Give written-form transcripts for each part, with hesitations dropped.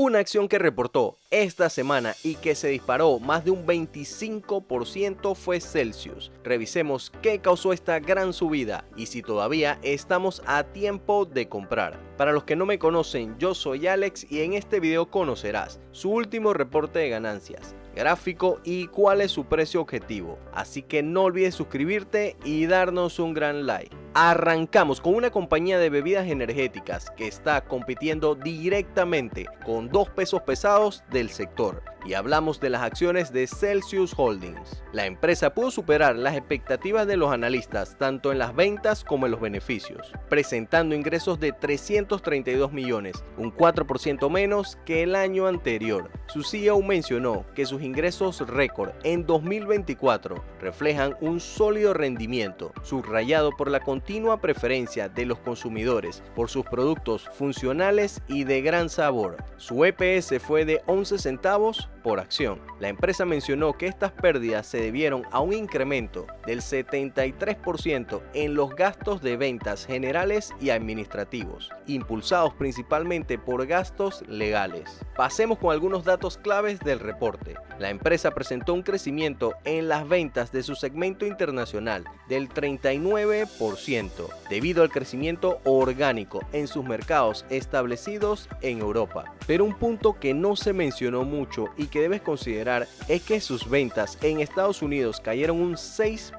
Una acción que reportó esta semana y que se disparó más de un 25% fue Celsius. Revisemos qué causó esta gran subida y si todavía estamos a tiempo de comprar. Para los que no me conocen, yo soy Alex y en este video conocerás su último reporte de ganancias, gráfico y cuál es su precio objetivo. Así que no olvides suscribirte y darnos un gran like. Arrancamos con una compañía de bebidas energéticas que está compitiendo directamente con dos pesos pesados del sector y hablamos de las acciones de Celsius Holdings. La empresa pudo superar las expectativas de los analistas tanto en las ventas como en los beneficios, presentando ingresos de 332 millones, un 4% menos que el año anterior. Su CEO mencionó que sus ingresos récord en 2024 reflejan un sólido rendimiento, subrayado por la continua preferencia de los consumidores por sus productos funcionales y de gran sabor. Su EPS fue de 11 centavos por acción. La empresa mencionó que estas pérdidas se debieron a un incremento del 73% en los gastos de ventas generales y administrativos, impulsados principalmente por gastos legales. Pasemos con algunos datos claves del reporte. La empresa presentó un crecimiento en las ventas de su segmento internacional del 39%, debido al crecimiento orgánico en sus mercados establecidos en Europa. Pero un punto que no se mencionó mucho y que debes considerar es que sus ventas en Estados Unidos cayeron un 6%.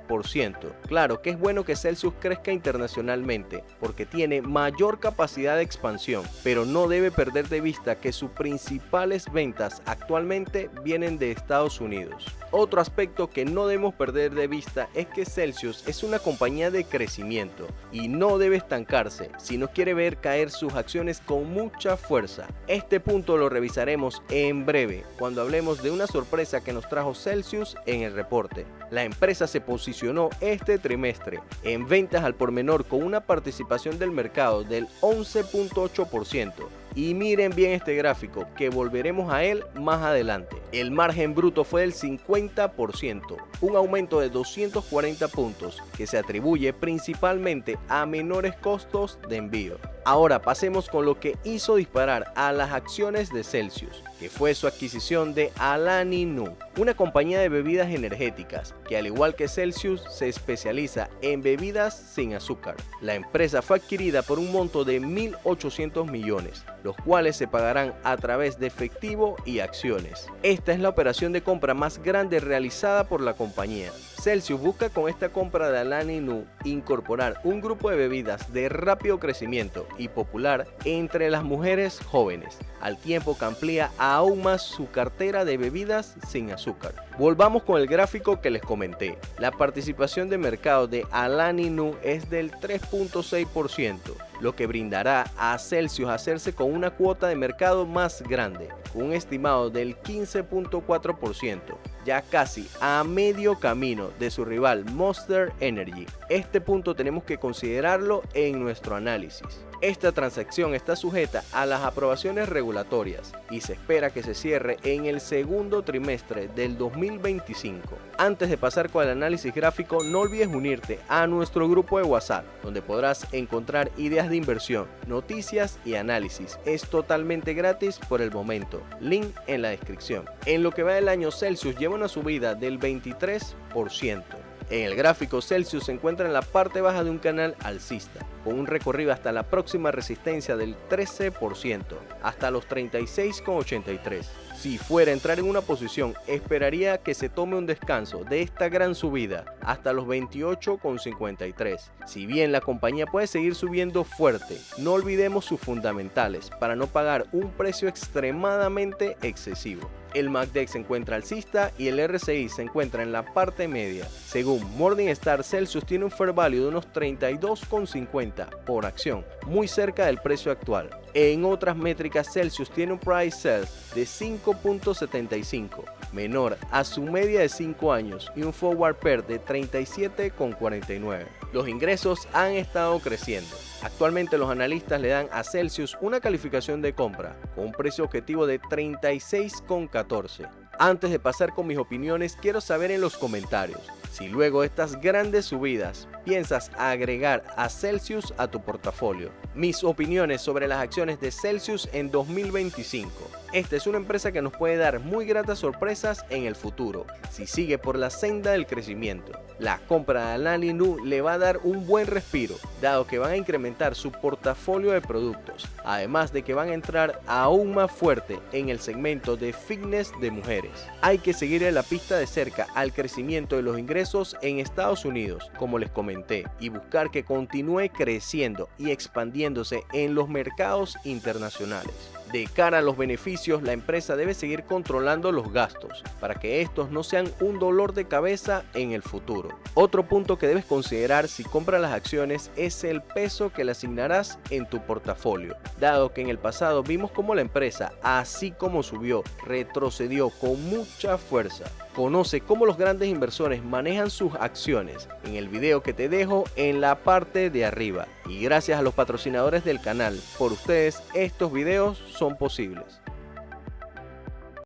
Claro que es bueno que Celsius crezca internacionalmente porque tiene mayor capacidad de expansión, pero no debe perder de vista que sus principales ventas actualmente vienen de Estados Unidos. Otro aspecto que no debemos perder de vista es que Celsius es una compañía de crecimiento y no debe estancarse si no quiere ver caer sus acciones con mucha fuerza. Este punto lo revisaremos en breve cuando hablemos de una sorpresa que nos trajo Celsius en el reporte. La empresa se posicionó este trimestre en ventas al por menor con una participación del mercado del 11.8%. Y miren bien este gráfico, que volveremos a él más adelante. El margen bruto fue del 50%, un aumento de 240 puntos, que se atribuye principalmente a menores costos de envío. Ahora pasemos con lo que hizo disparar a las acciones de Celsius, que fue su adquisición de Alani Nu, una compañía de bebidas energéticas que, al igual que Celsius, se especializa en bebidas sin azúcar. La empresa fue adquirida por un monto de 1.800 millones, los cuales se pagarán a través de efectivo y acciones. Esta es la operación de compra más grande realizada por la compañía. Celsius busca con esta compra de Alani Nu incorporar un grupo de bebidas de rápido crecimiento y popular entre las mujeres jóvenes, al tiempo que amplía aún más su cartera de bebidas sin azúcar. Volvamos con el gráfico que les comenté. La participación de mercado de Alani Nu es del 3.6%, lo que brindará a Celsius hacerse con una cuota de mercado más grande, con un estimado del 15.4%, ya casi a medio camino de su rival Monster Energy. Este punto tenemos que considerarlo en nuestro análisis. Esta transacción está sujeta a las aprobaciones regulatorias y se espera que se cierre en el segundo trimestre del 2025. Antes de pasar con el análisis gráfico, no olvides unirte a nuestro grupo de WhatsApp, donde podrás encontrar ideas de inversión, noticias y análisis. Es totalmente gratis por el momento. Link en la descripción. En lo que va del año, Celsius lleva una subida del 23%. En el gráfico, Celsius se encuentra en la parte baja de un canal alcista, con un recorrido hasta la próxima resistencia del 13%, hasta los 36,83. Si fuera a entrar en una posición, esperaría que se tome un descanso de esta gran subida hasta los 28,53. Si bien la compañía puede seguir subiendo fuerte, no olvidemos sus fundamentales para no pagar un precio extremadamente excesivo. El MACD se encuentra alcista y el RSI se encuentra en la parte media. Según Morningstar, Celsius tiene un fair value de unos 32,50 por acción, muy cerca del precio actual. En otras métricas, Celsius tiene un price sales de 5.75, menor a su media de 5 años, y un forward PER de 37,49. Los ingresos han estado creciendo. Actualmente los analistas le dan a Celsius una calificación de compra con un precio objetivo de 36,14. Antes de pasar con mis opiniones, quiero saber en los comentarios si luego de estas grandes subidas piensas agregar a Celsius a tu portafolio. Mis opiniones sobre las acciones de Celsius en 2025. Esta es una empresa que nos puede dar muy gratas sorpresas en el futuro, si sigue por la senda del crecimiento. La compra de Alani Nu le va a dar un buen respiro, dado que van a incrementar su portafolio de productos, además de que van a entrar aún más fuerte en el segmento de fitness de mujeres. Hay que seguirle la pista de cerca al crecimiento de los ingresos en Estados Unidos, como les comenté, y buscar que continúe creciendo y expandiéndose en los mercados internacionales. De cara a los beneficios, la empresa debe seguir controlando los gastos para que estos no sean un dolor de cabeza en el futuro. Otro punto que debes considerar si compras las acciones es el peso que le asignarás en tu portafolio, dado que en el pasado vimos cómo la empresa, así como subió, retrocedió con mucha fuerza. Conoce cómo los grandes inversores manejan sus acciones en el video que te dejo en la parte de arriba. Y gracias a los patrocinadores del canal, por ustedes estos videos son posibles.